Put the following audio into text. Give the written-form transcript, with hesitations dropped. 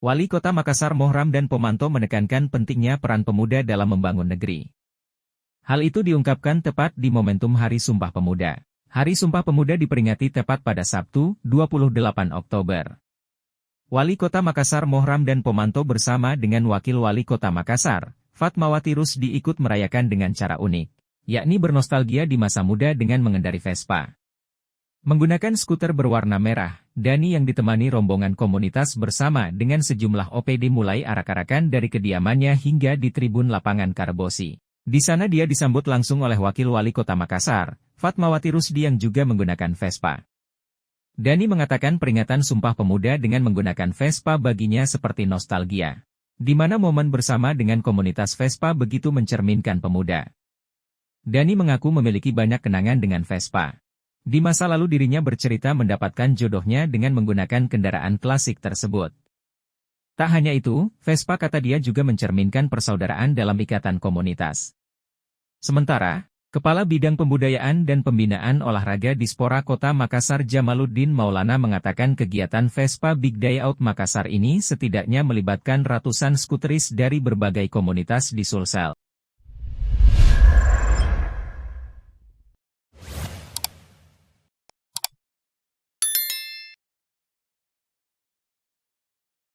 Wali Kota Makassar Mohram dan Pomanto menekankan pentingnya peran pemuda dalam membangun negeri. Hal itu diungkapkan tepat di momentum Hari Sumpah Pemuda. Hari Sumpah Pemuda diperingati tepat pada Sabtu, 28 Oktober. Wali Kota Makassar Mohram dan Pomanto bersama dengan Wakil Wali Kota Makassar, Fatmawati Rusdi ikut merayakan dengan cara unik, yakni bernostalgia di masa muda dengan mengendari Vespa. Menggunakan skuter berwarna merah, Dani yang ditemani rombongan komunitas bersama dengan sejumlah OPD mulai arak-arakan dari kediamannya hingga di tribun lapangan Karebosi. Di sana dia disambut langsung oleh Wakil Wali Kota Makassar, Fatmawati Rusdi yang juga menggunakan Vespa. Dani mengatakan peringatan Sumpah Pemuda dengan menggunakan Vespa baginya seperti nostalgia, di mana momen bersama dengan komunitas Vespa begitu mencerminkan pemuda. Dani mengaku memiliki banyak kenangan dengan Vespa. Di masa lalu dirinya bercerita mendapatkan jodohnya dengan menggunakan kendaraan klasik tersebut. Tak hanya itu, Vespa kata dia juga mencerminkan persaudaraan dalam ikatan komunitas. Sementara, Kepala Bidang Pembudayaan dan Pembinaan Olahraga Dispora Kota Makassar Jamaluddin Maulana mengatakan kegiatan Vespa Big Day Out Makassar ini setidaknya melibatkan ratusan skuteris dari berbagai komunitas di Sulsel.